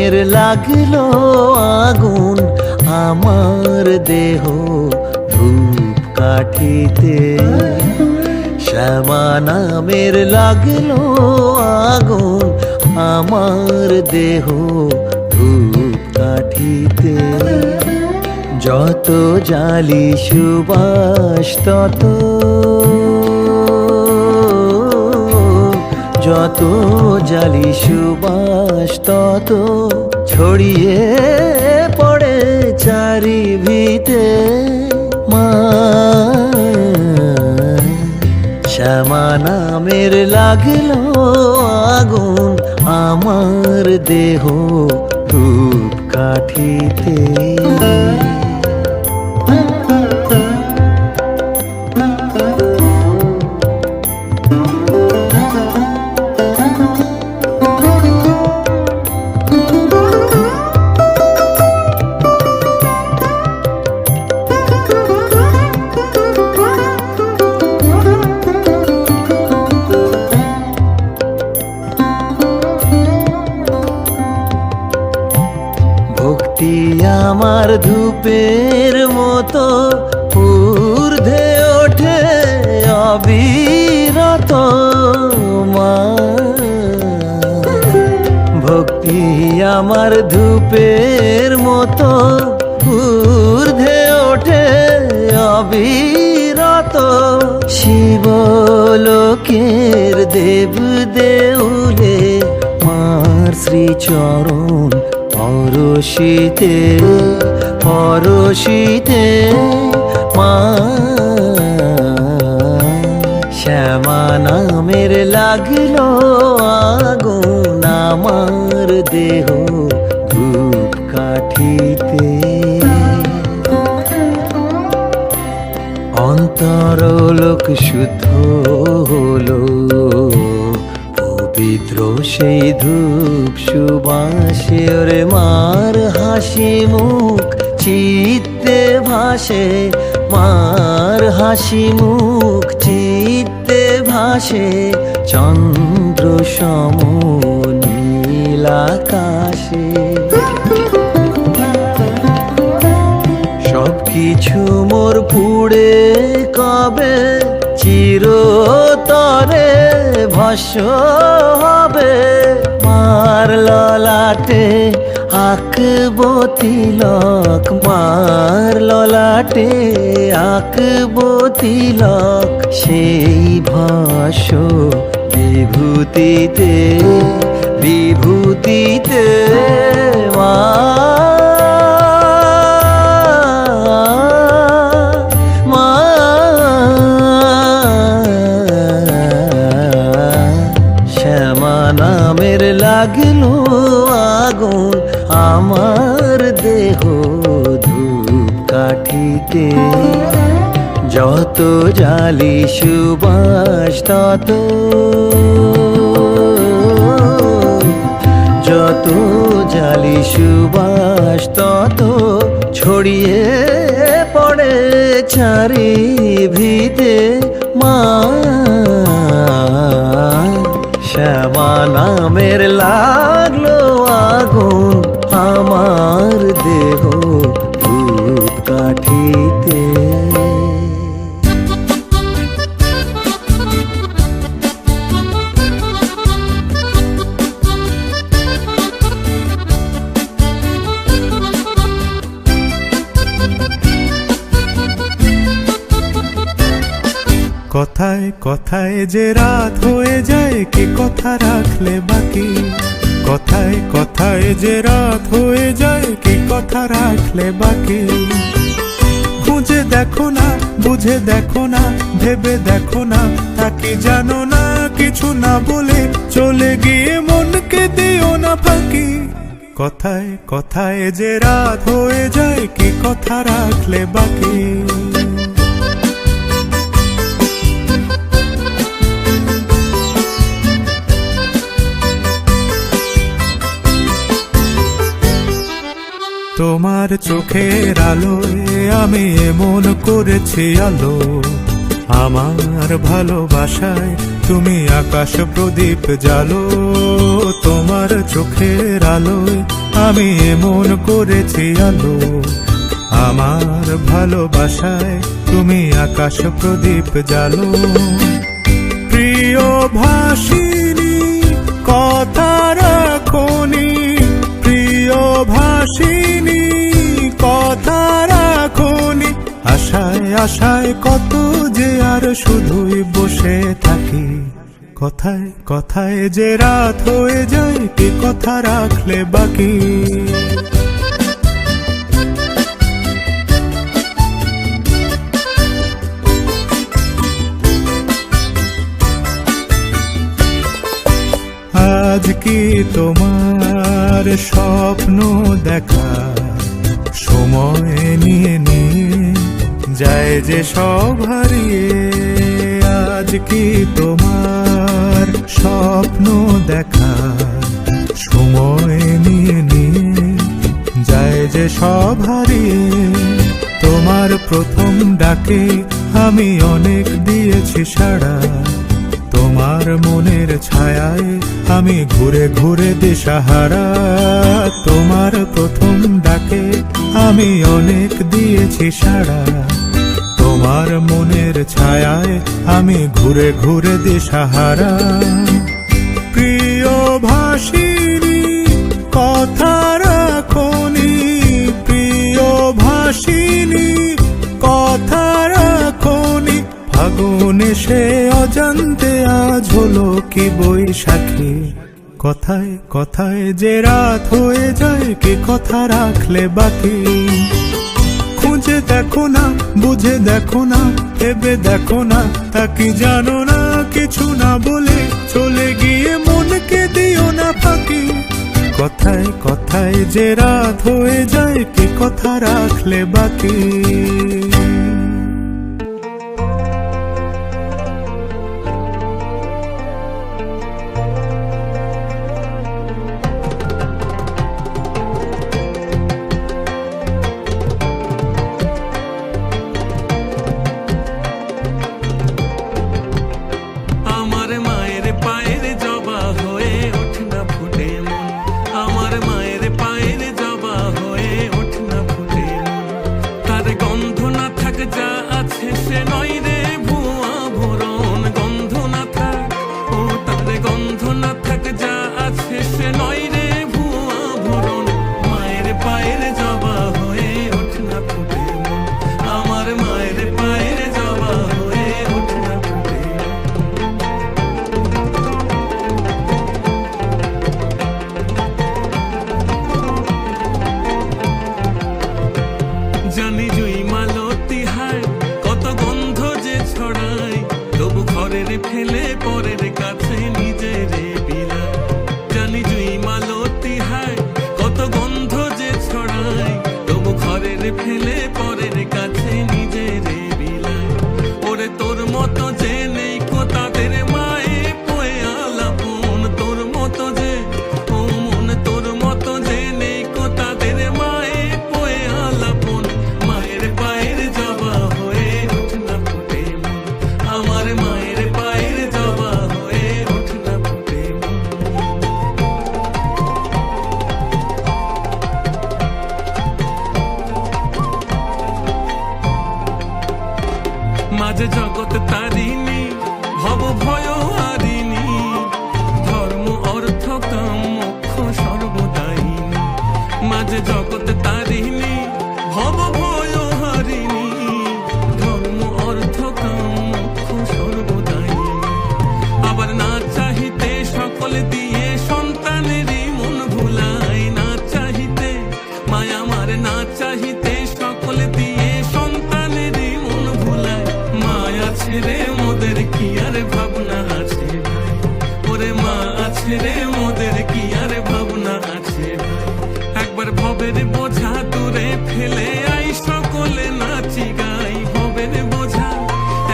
নামের লাগলো আগুন আমার দেহ ধূপ কাঠিতে। শ্যামা নামের লাগলো আগুন আমার দেহ ধূপ কাঠিতে। যত জালি সুবাস তত, যত জালি সুবাস তত ছড়িয়ে পড়ে চারিভিতে। মা শ্যামা নামের লাগলো আগুন আমার দেহ ধূপ কাঠিতে। ভক্তি আমার ধূপের মতো ঊর্ধ্বে ওঠে অবিরত। মা ভক্তি আমার ধূপের মতো ঊর্ধ্বে ওঠে অবিরত। শিবলোকের দেব দেউলে মার শ্রীচরণ পরশিতে পরশিতে। মা শ্যামা নামের লাগলো আগুন আমার দেহ ধূপ কাঠিতে। অন্তরলোক শুদ্ধ হলো পবিত্র সেই ধূপ সুবাসে। ওরে মার হাসি মুখ চিত্তে ভাসে, মার হাসি মুখ চিত্তে ভাসে। চন্দ্র সম নীল আকাশে সবকিছু মোর পুড়ে কবে চিরতরে ভস্ম হবে। মার ললাটে আঁকবো তিলক, মার ললাটে আঁকবো তিলক। সেই ভস্ম বিভূতিতে বিভূতিতে। মা নামের লাগলো আগুন আমার দেহ ধূপ কাঠিতে। যত জালি সুবাস তত, যত জালি সুবাস তত ছড়িয়ে পড়ে চারিভিতে। মা শ্যামা নামের লাগলো আগুন আমার দেহ ধূপ কাঠিতে। কথায় কথায় যে রাত হয়ে যায় কি কথা রাখলে বাকি। কথায় কথায় যে রাত হয়ে যায় কি কথা রাখলে বাকি। খুঁজে দেখো না বুঝে দেখো না ভেবে দেখো না তাকে জানো না কিছু না বলে চলে গিয়ে মনকে দিও না ফাঁকি। কথায় কথায় যে রাত হয়ে যায় কি কথা রাখলে বাকি। তোমার চোখের আলোয় আমি এমন করেছি আলো, আমার ভালোবাসায় তুমি আকাশ প্রদীপ জ্বালো, তোমার চোখের আলোয় আমি এমন করেছি আলো। আমার ভালোবাসায় তুমি আকাশ প্রদীপ জ্বালো। প্রিয় ভাষিনী কথা রাখোনি, প্রিয় ভাষিনী কথা রাখোনি। আশায় আশায় কত যে আর শুধুই বসে থাকি, কথায় কথায় যে রাত হয়ে যায় কি কথা রাখলে বাকি। আজ কি তোমার স্বপ্ন দেখা সময় নিয়ে নিয়ে যায় যে সব হারিয়ে। আজ কি তোমার স্বপ্ন দেখা সময় নিয়ে নিয়ে যায় যে সব হারিয়ে। তোমার প্রথম ডাকে আমি অনেক দিয়েছি সাড়া, তোমার মনের ছায়ায় আমি ঘুরে ঘুরে দিশাহারা। তোমার প্রথম ডাকে আমি অনেক দিয়েছি সাড়া, তোমার মনের ছায়ায় আমি ঘুরে ঘুরে দিশাহারা। প্রিয় ভাষিনী কথা রাখোনি, প্রিয় ভাষিনী কথা রাখোনি। ফাগুন এসে অজান্তে আজ হলো কি বৈশাখী, কথায় কথায় যে রাত হয়ে যায় কি কথা রাখলে বাকি। খুঁজে দেখো না, বুঝে দেখো না, ভেবে দেখো না, তা কি জানো না কিছু না বলে চলে গিয়ে মনকে দিও না ফাঁকি। কথায় কথায় যে রাত হয়ে যায় কি কথা রাখলে বাকি। জানি জুই মালতী হায় কত গন্ধ যে ছড়ায়, তবু ঘরের ফেলে পরের কাছে নিজেরে বিলায়। জানি জুই মালতী হায় কত গন্ধ যে ছড়ায়, তবু ঘরের ফেলে পরের কাছে নিজেরে বিলায়। ওরে তোর মতো যে নেই কো তাদের মায়ে পোয়ে আলাপন, তোর মতো যে ও মন তোর মতো যে নেই কো তাদের মায়ে পোয়ে আলাপন। মায়ের পায়ের জবা হয়ে ওঠ না ফুটে মন, আমার মায়ের পায়ের জবা হয়ে ওঠ না ফুটে মন। মাঝে জগৎ তারিণী ভব ভয় হারিণী, ধর্ম অর্থ কাম মোক্ষ সর্বদায়িনী। মাঝে জগৎ তারিণী ভব ভয় হারিণী, ধর্ম অর্থ কাম মোক্ষ সর্বদায়িনী। আবার না চাহিতে সকল দিয়ে সন্তানেরই মন ভুলায়, না চাহিতে মায়া আমার না চাহিতে সকল দিয়ে সন্তানেরই মন ভুলায়। মায়া ছেড়ে মোদের কি আর ভাবনা আছে ভাই, ওরে মা আছে রে মোদের কি আর ভাবনা আছে ভাই। একবার ভবের বোঝা দূরে ফেলে আই সকলে নাচি গাই, ভবের বোঝা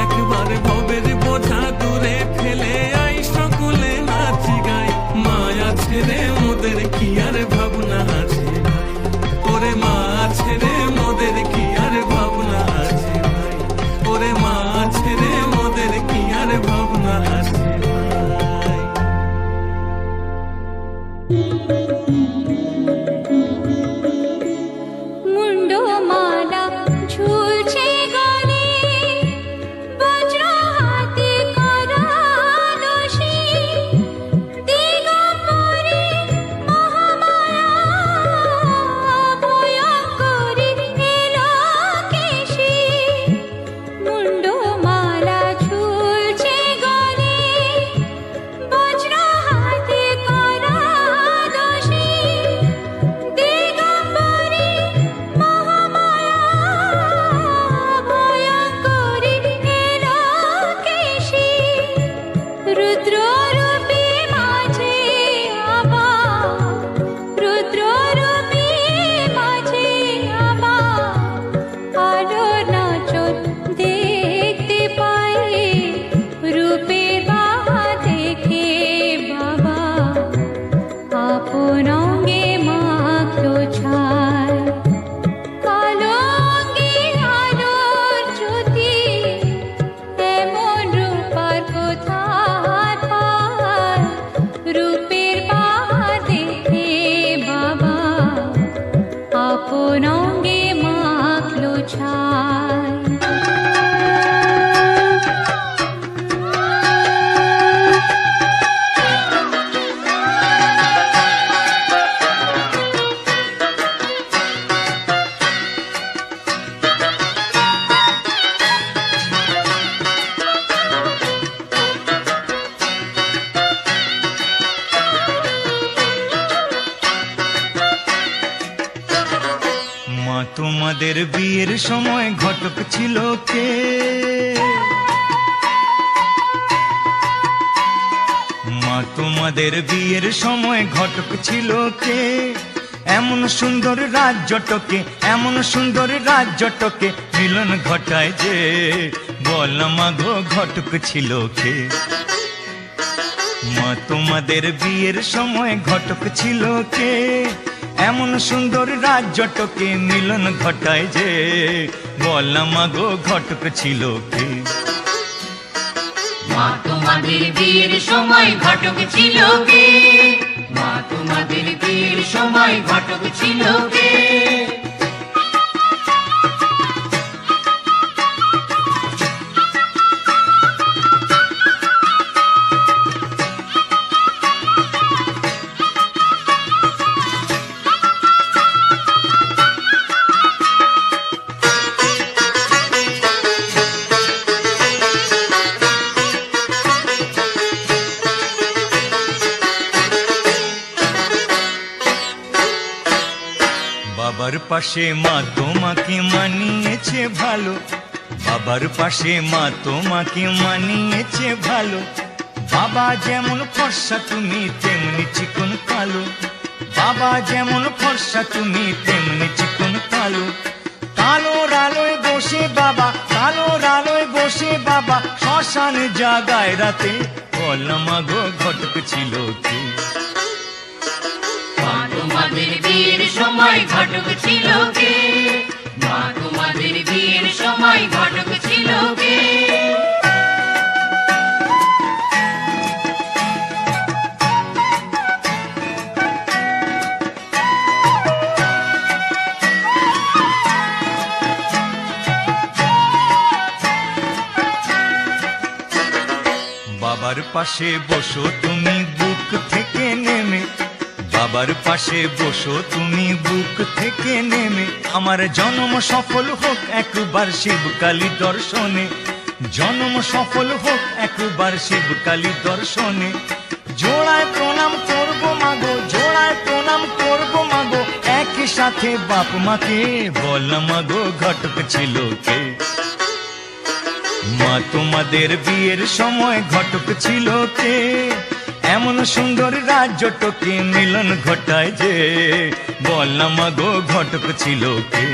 একবার ভবের বোঝা দূরে ফেলে আই সকলে নাচি গাই। মায়া ছেড়ে মোদের কি আর ভাবনা আছে ভাই, ওরে মা ছেড়ে মোদের কি আর ভাবনা আছে ভাই, ওরে মা ছেড়ে তোমাদের বিয়ের সময় ঘটক ছিল কে? মা তোমাদের বিয়ের সময় ঘটক ছিল কে? এমন সুন্দর রাজ্যটকে, এমন সুন্দর রাজ্যটকে মিলন ঘটায় যে, বল মা গো ঘটক ছিল কে? মা তোমাদের বিয়ের সময় ঘটক ছিল কে? এমন সুন্দর রাজ্যটকে মিলন ঘটায় যে, বল মা গো ঘটক ছিল কে? মা তোমাদের বিয়ের সময় ঘটক ছিল কে? মা তোমাদের বিয়ের সময় ঘটক ছিল কে? বাবার পাশে মা তোমাকে মানিয়েছে ভালো, বাবার পাশে মা তোমাকে মানিয়েছে ভালো। বাবা যেমন ফর্সা তুমি তেমনি চিকন কালো, বাবা যেমন ফর্সা তুমি তেমনি চিকন কালো। কালোর আলোয় বসে বাবা, কালোর আলোয় বসে বাবা শ্মশান জাগায় রাতে, বল মা গো ঘটক ছিল কে? মা তোমাদের বিয়ের সময় ঘটক ছিল কে? মা তোমাদের বিয়ের সময় ঘটক ছিল কে? বাবার পাশে বসো তুমি বুক থেকে নেমে, বাবার পাশে বসো তুমি বুক থেকে নেমে। আমার জন্ম সফল হোক একবার শিবকালী দর্শনে, জন্ম সফল হোক একবার শিবকালী দর্শনে। জোড়ায় প্রণাম করবো মাগো, জোড়ায় প্রণাম করবো মাগো, একই সাথে বাপ মাকে, বল মাগো ঘটক ছিল কে? মা তোমাদের বিয়ের সময় ঘটক ছিল কে? এমন সুন্দর রাজ্যটকে মিলন ঘটায় যে, বল মা গো ঘটক ছিল কে?